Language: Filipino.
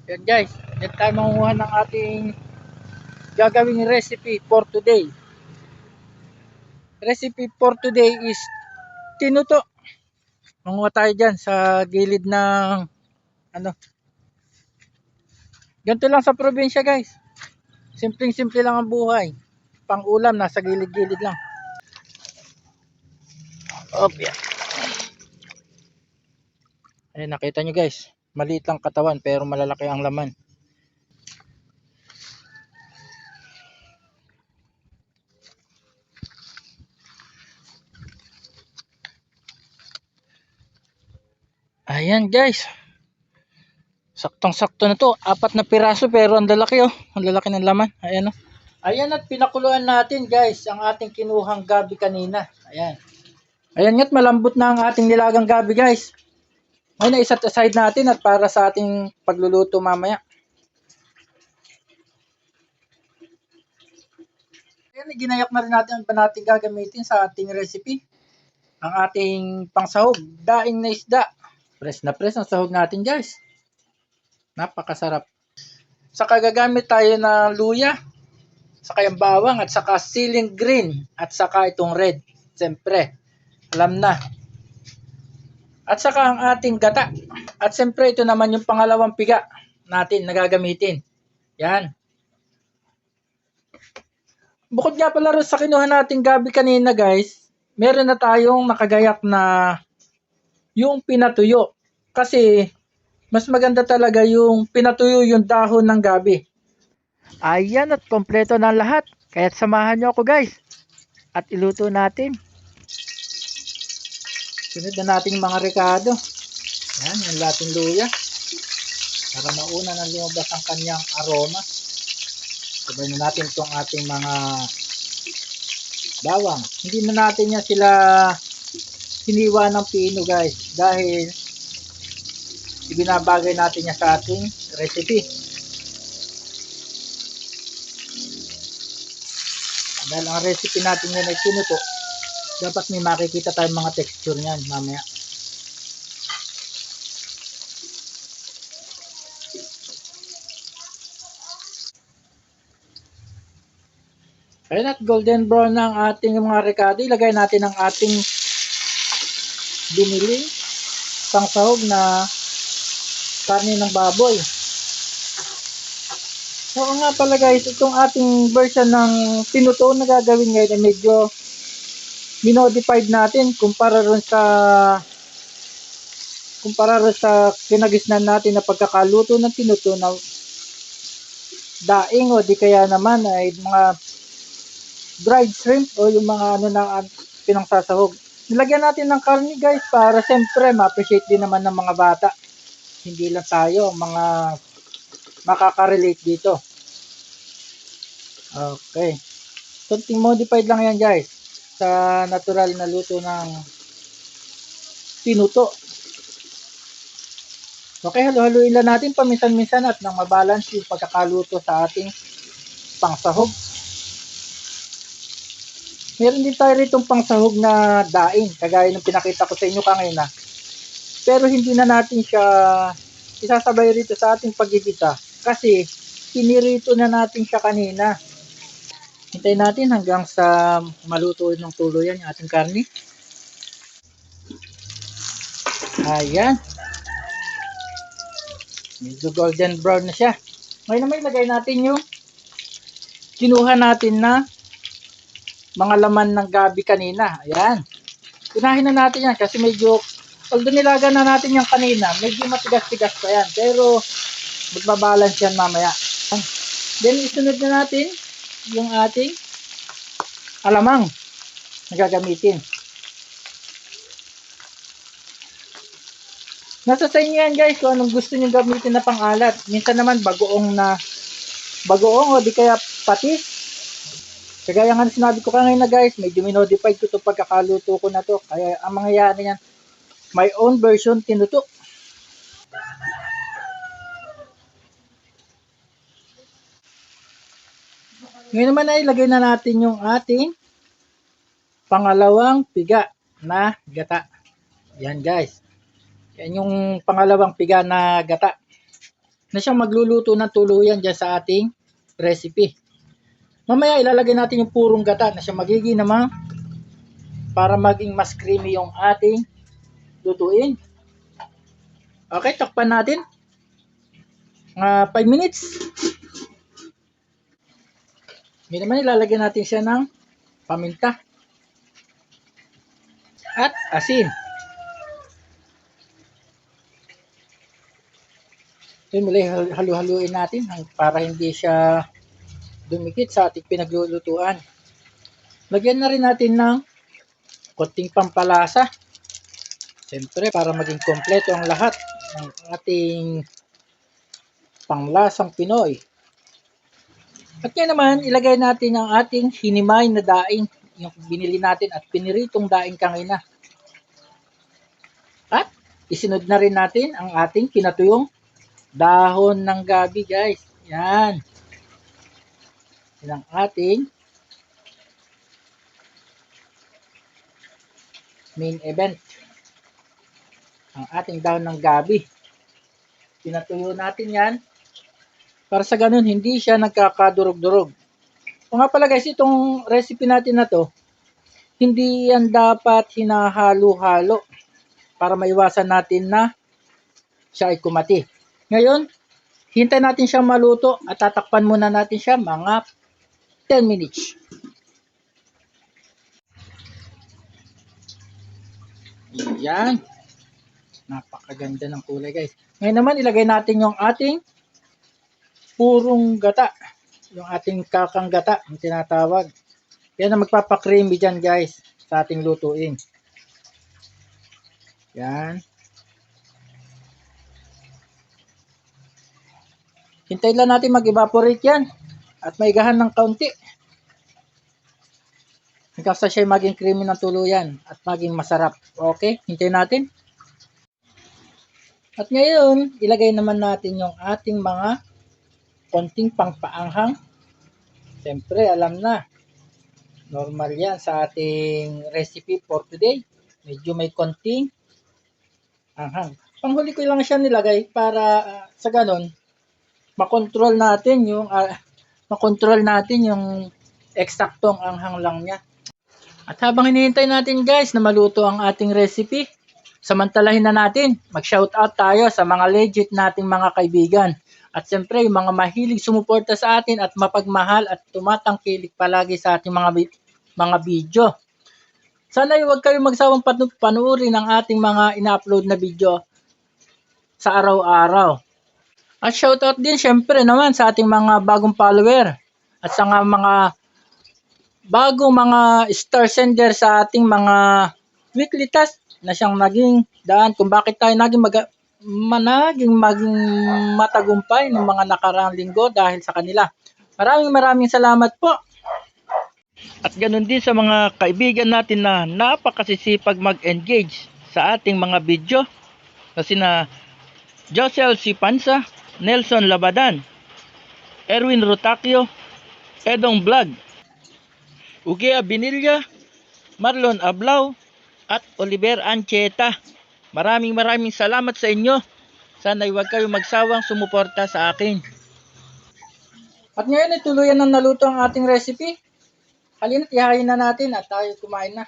Yan guys, yan tayo manguha ng ating gagawing recipe for today. Recipe for today is tinuto. Manguha tayo dyan sa gilid ng ano. Ganito lang sa probinsya guys. Simpleng-simple lang ang buhay. Pang ulam, nasa gilid-gilid lang. Okay. Ayan, nakita nyo guys. Maliit lang katawan pero malalaki ang laman. Ayan guys. Saktong-sakto na to. 4 na piraso pero ang lalaki oh. Ang lalaki ng laman. Ayan oh. Ayan at pinakuluan natin guys ang ating kinuhang gabi kanina. Ayan. Ayan nga't malambot na ang ating nilagang gabi guys. Ngayon na iset aside natin at para sa ating pagluluto mamaya. Ayan, ginayak na rin natin ang natin gagamitin sa ating recipe. Ang ating pangsahog, daing na isda. Press na press ang sahog natin guys. Napakasarap. Saka gagamit tayo ng luya, saka yung bawang at saka siling green at saka itong red. Siyempre, alam na. At saka ang ating gata. At siyempre ito naman yung pangalawang piga natin na gagamitin. Yan. Bukod nga pala rin sa kinuha nating gabi kanina guys, meron na tayong nakagayak na yung pinatuyo. Kasi mas maganda talaga yung pinatuyo yung dahon ng gabi. Ayan at kompleto na lahat. Kaya't samahan nyo ako guys. At iluto natin. Sunod na natin mga rekado. Ayan, yung lating luya. Para mauna na lumabas ang kanyang aroma. Sabay na natin itong ating mga bawang. Hindi na natin yan sila hiniwa ng pino guys. Dahil ibinabagay natin yan sa ating recipe. Dahil ang recipe natin yan ay tinuto, dapat may makikita tayong mga texture niyan mamaya. Ayun at golden brown na ang ating mga rekado. Ilagay natin ang ating binili pangsahog na karne ng baboy. So nga pala guys, itong ating version ng tinuto na gagawin ngayon ay medyo minodified natin kumpara ron sa kinagisnan natin na pagkakaluto ng tinuto na daing o di kaya naman ay mga dried shrimp o yung mga ano na pinangsasahog. Nilagyan natin ng karne guys para siyempre ma-appreciate din naman ng mga bata. Hindi lang tayo mga makaka-relate dito. Okay. Something modified lang yan guys sa natural na luto ng tinuto. Okay, halo-haluin lang natin paminsan-minsan at nang mabalance yung pagkakaluto sa ating pangsahog. Meron din tayo ritong pangsahog na daing, kagaya ng pinakita ko sa inyo kanina. Pero hindi na natin siya isasabay rito sa ating paggigisa kasi pinirito na natin siya kanina. Hintayin natin hanggang sa maluto ng tuluyan yung ating karne. Ayan. Medyo golden brown na siya. Ngayon naman ilagay natin yung kinuha natin na mga laman ng gabi kanina. Ayan. Unahin na natin yan kasi medyo although nilaga na natin yung kanina, medyo matigas-tigas pa yan. Pero magbabalance yan mamaya. Then isunod na natin yung ating alamang na gagamitin. Nasa sa inyo yan guys kung anong gusto nyo gamitin na pang-alat. Minsan naman bagoong o di kaya patis. Kagaya nga sinabi ko kanina guys, medyo minodified ko itong pagkakaluto ko na to. Kaya ang mangyayari yan, my own version tinuto. Ngayon naman ay ilagay na natin yung ating pangalawang piga na gata. Yan guys. Yan yung pangalawang piga na gata. na siyang magluluto ng tuluyan dyan sa ating recipe. Mamaya ilalagay natin yung purong gata na siyang magiging naman para maging mas creamy yung ating lutuin. Okay, takpan natin. 5 minutes. Ngayon naman ilalagay natin siya ng paminta at asin. Yun, muli halu-haluin natin para hindi siya dumikit sa ating pinaglulutuan. Lagyan na rin natin ng konting pampalasa. Siyempre, para maging kompleto ang lahat ng ating panglasang Pinoy. At ngayon naman, ilagay natin ang ating hinimay na daing, yung binili natin at piniritong daing kanina. At isunod na rin natin ang ating pinatuyong dahon ng gabi, guys. Yan. Yan ang ating main event. Ang ating dahon ng gabi. Pinatuyo natin yan para sa ganun hindi siya nagkakadurog-durog. O nga pala guys, itong recipe natin na to, hindi yan dapat hinahalo-halo para maiwasan natin na siya ay kumati. Ngayon, hintay natin siyang maluto at tatakpan muna natin siya mga 10 minutes. Yan. Napakaganda ng kulay guys. Ngayon naman ilagay natin yung ating purong gata. Yung ating kakang gata, ang tinatawag. Yan ang magpapakreamy dyan guys sa ating lutuin. Yan. Hintayin lang natin mag-evaporate yan at maigahan ng kaunti. Hanggang sa siya maging creamy ng tuluyan at maging masarap. Okay, hintayin natin. At ngayon, ilagay naman natin yung ating mga konting pangpaanghang. Siyempre, alam na. Normal yan sa ating recipe for today. Medyo may konting anghang. Panghuli ko lang siya nilagay para sa ganon, makontrol natin yung eksaktong anghang lang niya. At habang hinihintay natin guys na maluto ang ating recipe, samantalahin na natin, mag-shoutout tayo sa mga legit nating mga kaibigan. At siyempre, yung mga mahilig sumuporta sa atin at mapagmahal at tumatangkilik palagi sa ating mga video. Sana huwag kayong magsawang panuorin ang ating mga ina-upload na video sa araw-araw. At shoutout din siyempre naman sa ating mga bagong follower at sa mga bagong mga star sender sa ating mga weekly task na siyang naging daan kung bakit tayo naging matagumpay ng mga nakaraang linggo dahil sa kanila. Maraming salamat po. At ganun din sa mga kaibigan natin na napakasisipag mag-engage sa ating mga video na sina Josel Sipansa, Nelson Labadan, Erwin Rotacio, Edong Vlog, Ugea Binilya, Marlon Ablao, at Oliver Ancheta. Maraming salamat sa inyo. Sana huwag kayong magsawang sumuporta sa akin. At ngayon ay tuluyan ng naluto ang ating recipe. Halina't ihayin na natin at tayo kumain na.